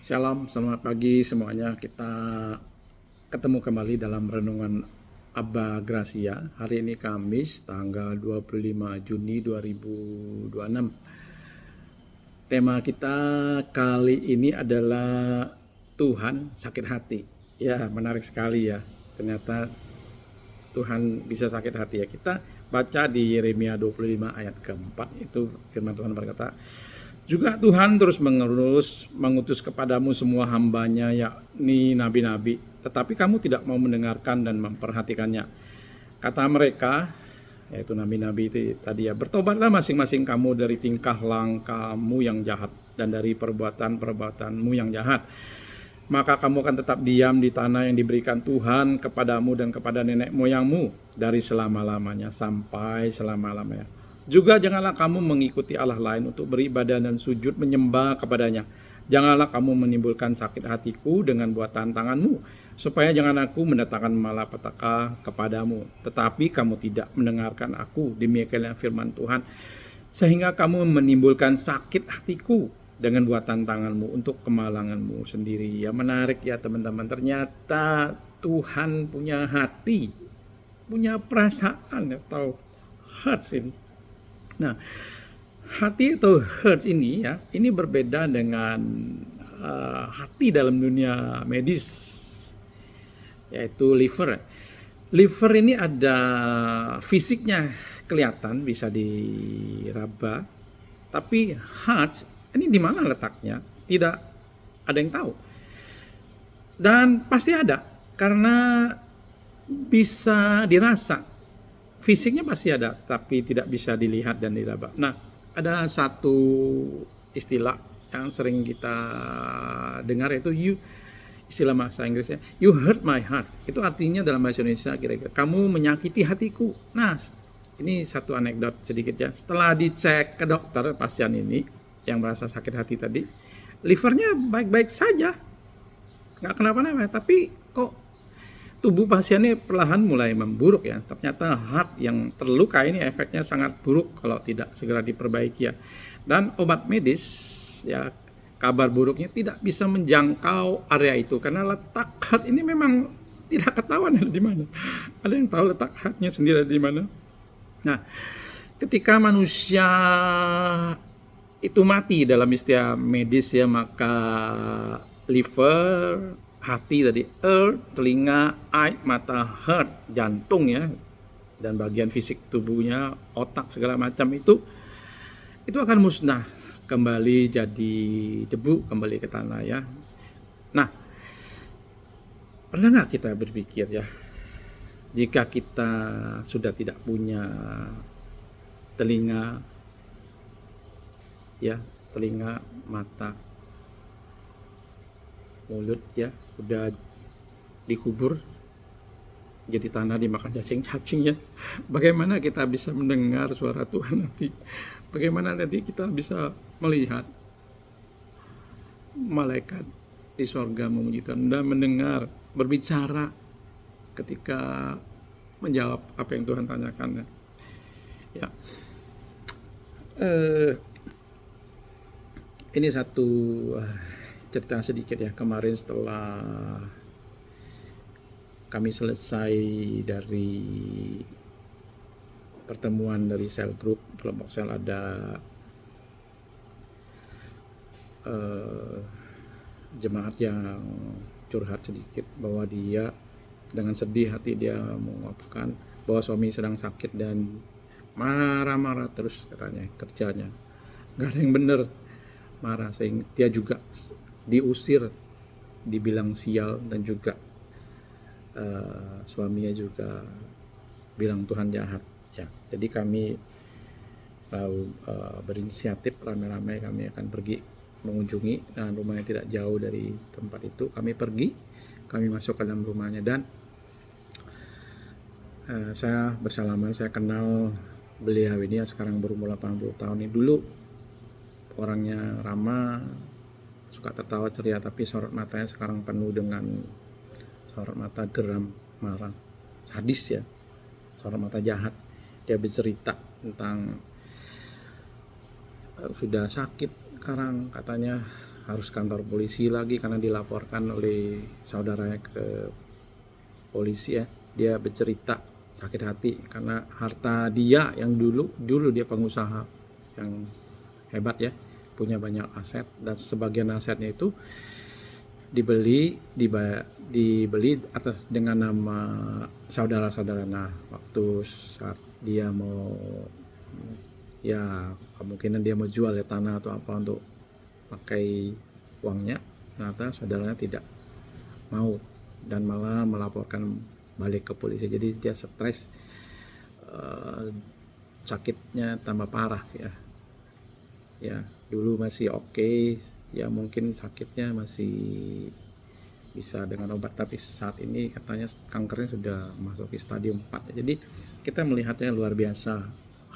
Shalom, selamat pagi semuanya. Kita ketemu kembali dalam renungan Abba Gracia. Hari ini Kamis, tanggal 25 Juni 2026. Tema kita kali ini adalah Tuhan sakit hati. Ya, menarik sekali ya. Ternyata Tuhan bisa sakit hati ya. Kita baca di Yeremia 25 ayat keempat, itu firman Tuhan berkata, juga Tuhan terus mengutus kepadamu semua hambanya, yakni nabi-nabi, tetapi kamu tidak mau mendengarkan dan memperhatikannya. Kata mereka, yaitu nabi-nabi itu tadi ya, bertobatlah masing-masing kamu dari tingkah langkahmu yang jahat dan dari perbuatan-perbuatanmu yang jahat. Maka kamu akan tetap diam di tanah yang diberikan Tuhan kepadamu dan kepada nenek moyangmu dari selama-lamanya sampai selama-lamanya. Juga janganlah kamu mengikuti Allah lain untuk beribadah dan sujud menyembah kepadanya. Janganlah kamu menimbulkan sakit hatiku dengan buatan tanganmu, supaya jangan aku mendatangkan malapetaka kepadamu. Tetapi kamu tidak mendengarkan aku, demikianlah firman Tuhan, sehingga kamu menimbulkan sakit hatiku dengan buatan tanganmu untuk kemalanganmu sendiri. Ya, menarik ya teman-teman, ternyata Tuhan punya hati, punya perasaan atau heart ini. Nah, hati atau heart ini ya, ini berbeda dengan hati dalam dunia medis, yaitu liver. Liver ini ada fisiknya kelihatan, bisa diraba, tapi heart ini di mana letaknya tidak ada yang tahu. Dan pasti ada karena bisa dirasa. Fisiknya pasti ada, tapi tidak bisa dilihat dan diraba. Nah, ada satu istilah yang sering kita dengar, yaitu istilah bahasa Inggrisnya, you hurt my heart. Itu artinya dalam bahasa Indonesia kira-kira, kamu menyakiti hatiku. Nah, ini satu anekdot sedikit ya. Setelah dicek ke dokter, pasien ini yang merasa sakit hati tadi, livernya baik-baik saja, nggak kenapa-napa, tapi kok tubuh pasiennya perlahan mulai memburuk ya. Ternyata heart yang terluka ini efeknya sangat buruk kalau tidak segera diperbaiki ya. Dan obat medis ya, kabar buruknya tidak bisa menjangkau area itu karena letak heart ini memang tidak ketahuan ada di mana. Ada yang tahu letak heartnya sendiri ada di mana? Nah, ketika manusia itu mati dalam istilah medis ya, maka liver, hati tadi, earth, telinga, eye, mata, heart, jantung ya, dan bagian fisik tubuhnya, otak segala macam itu akan musnah, kembali jadi debu, kembali ke tanah ya. Nah, pernah nggak kita berpikir ya, jika kita sudah tidak punya telinga ya, telinga, mata, mulut ya, udah dikubur jadi tanah, dimakan cacing-cacing ya, bagaimana kita bisa mendengar suara Tuhan nanti? Bagaimana nanti kita bisa melihat malaikat di sorga memuji Tuhan dan mendengar, berbicara ketika menjawab apa yang Tuhan tanyakan ya. Ini satu cerita sedikit ya. Kemarin setelah kami selesai dari pertemuan dari sel group, kelompok sel, ada jemaat yang curhat sedikit bahwa dia dengan sedih hati dia mengungkapkan bahwa suami sedang sakit dan marah-marah terus katanya, kerjanya gak ada yang bener, marah, sehingga dia juga diusir, dibilang sial, dan juga suaminya juga bilang Tuhan jahat ya. Jadi kami lalu berinisiatif rame-rame, kami akan pergi mengunjungi, dan rumahnya tidak jauh dari tempat itu. Kami pergi, kami masuk ke dalam rumahnya, dan saya bersalaman. Saya kenal beliau ini ya, sekarang berumur 80 tahun ini. Dulu orangnya ramah, suka tertawa ceria, tapi sorot matanya sekarang penuh dengan sorot mata geram, marah, sadis ya, sorot mata jahat. Dia bercerita tentang sudah sakit sekarang, katanya harus kantor polisi lagi karena dilaporkan oleh saudaranya ke polisi ya. Dia bercerita sakit hati karena harta dia yang dulu dia pengusaha yang hebat ya, punya banyak aset, dan sebagian asetnya itu dibeli atas dengan nama saudara-saudara. Nah, waktu saat dia mau, ya kemungkinan dia mau jual ya tanah atau apa untuk pakai uangnya, ternyata saudaranya tidak mau dan malah melaporkan balik ke polisi. Jadi dia stres, sakitnya tambah parah ya. Ya dulu masih oke, ya mungkin sakitnya masih bisa dengan obat, tapi saat ini katanya kankernya sudah masuk ke stadium 4. Jadi kita melihatnya luar biasa.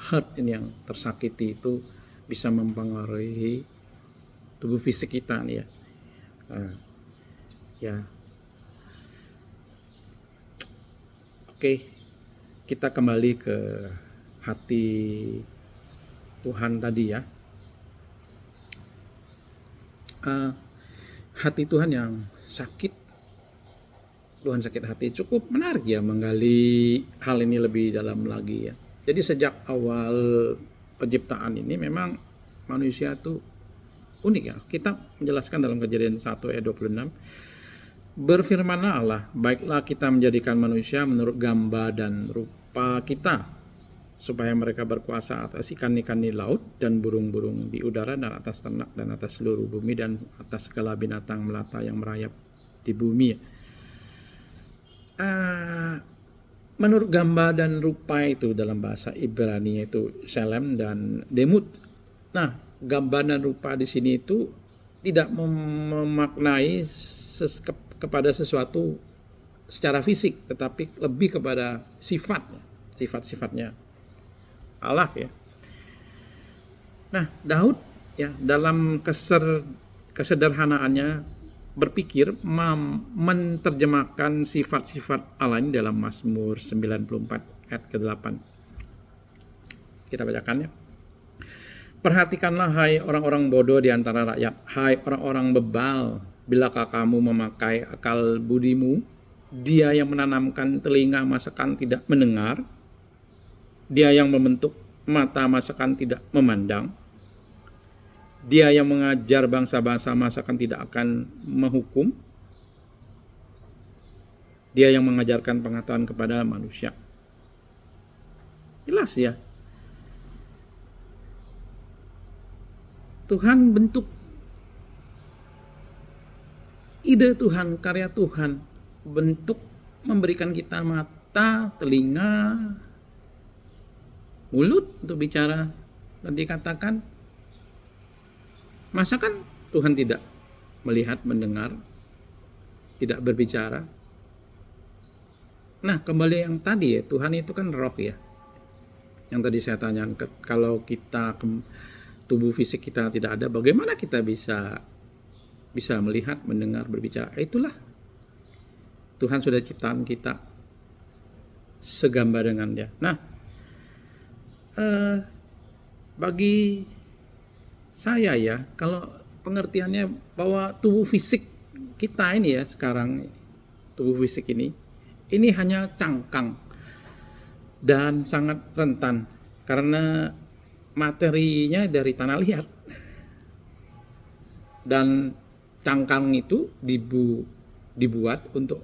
Hurt ini yang tersakiti itu bisa mempengaruhi tubuh fisik kita nih ya. Ya. Oke, kita kembali ke hati Tuhan tadi ya. Hati Tuhan yang sakit, Tuhan sakit hati, cukup menarik ya menggali hal ini lebih dalam lagi ya. Jadi sejak awal penciptaan ini memang manusia itu unik ya. Kita menjelaskan dalam Kejadian 1 ayat 26, berfirmanlah Allah, baiklah kita menjadikan manusia menurut gambar dan rupa kita, supaya mereka berkuasa atas ikan-ikan di laut dan burung-burung di udara dan atas ternak dan atas seluruh bumi dan atas segala binatang melata yang merayap di bumi. Menurut gambar dan rupa itu dalam bahasa Ibrani itu Shalem dan Demut. Nah, gambar dan rupa di sini itu tidak memaknai kepada sesuatu secara fisik, tetapi lebih kepada sifat-sifatnya Allah ya. Nah, Daud ya dalam kesederhanaannya berpikir menerjemahkan sifat-sifat Allah ini dalam Mazmur 94 ayat ke-8. Kita bacakan ya. Perhatikanlah hai orang-orang bodoh di antara rakyat, hai orang-orang bebal, bilakah kamu memakai akal budimu? Dia yang menanamkan telinga masakan tidak mendengar, dia yang membentuk mata masakan tidak memandang, dia yang mengajar bangsa-bangsa masakan tidak akan menghukum, dia yang mengajarkan pengetahuan kepada manusia. Jelas ya, Tuhan bentuk, ide Tuhan, karya Tuhan, bentuk memberikan kita mata, telinga, mulut untuk bicara dan dikatakan. Masa kan Tuhan tidak melihat, mendengar, tidak berbicara? Nah, kembali yang tadi ya, Tuhan itu kan roh ya. Yang tadi saya tanyakan, kalau kita tubuh fisik kita tidak ada, bagaimana kita bisa melihat, mendengar, berbicara? Itulah Tuhan sudah ciptaan kita segambar dengan Dia. Nah, bagi saya ya, kalau pengertiannya bahwa tubuh fisik kita ini ya sekarang, tubuh fisik ini hanya cangkang dan sangat rentan karena materinya dari tanah liat, dan cangkang itu dibuat untuk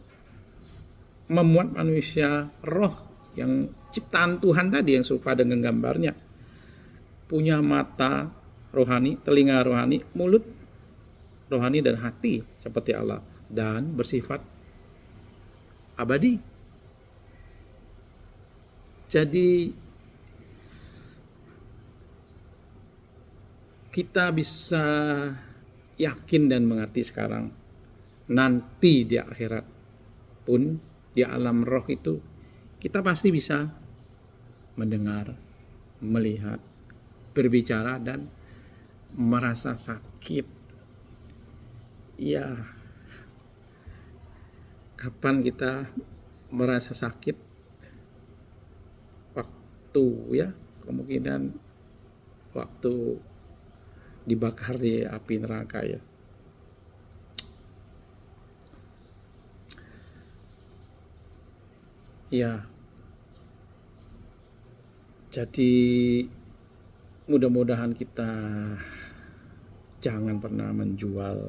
memuat manusia roh yang ciptaan Tuhan tadi yang serupa dengan gambarnya, punya mata rohani, telinga rohani, mulut rohani dan hati seperti Allah, dan bersifat abadi. Jadi kita bisa yakin dan mengerti sekarang, nanti di akhirat pun di alam roh itu kita pasti bisa mendengar, melihat, berbicara dan merasa sakit. Ya, kapan kita merasa sakit? Waktu ya, kemungkinan waktu dibakar di api neraka ya. Ya, jadi mudah-mudahan kita jangan pernah menjual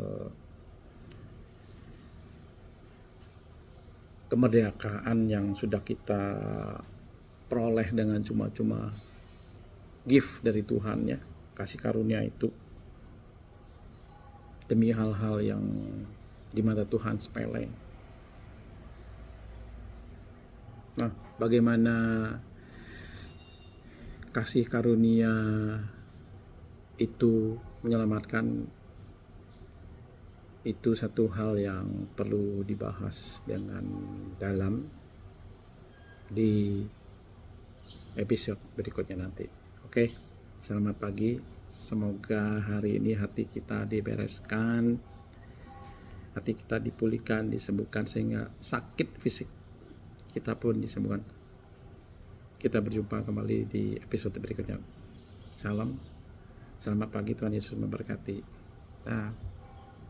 kemerdekaan yang sudah kita peroleh dengan cuma-cuma gift dari Tuhan ya, kasih karunia itu, demi hal-hal yang di mata Tuhan sepele. Nah, bagaimana kasih karunia itu menyelamatkan, itu satu hal yang perlu dibahas dengan dalam di episode berikutnya nanti. Oke, selamat pagi. Semoga hari ini hati kita dibereskan, hati kita dipulihkan, disembuhkan, sehingga sakit fisik kita pun disembuhkan. Kita berjumpa kembali di episode berikutnya. Salam, selamat pagi, Tuhan Yesus memberkati. Nah.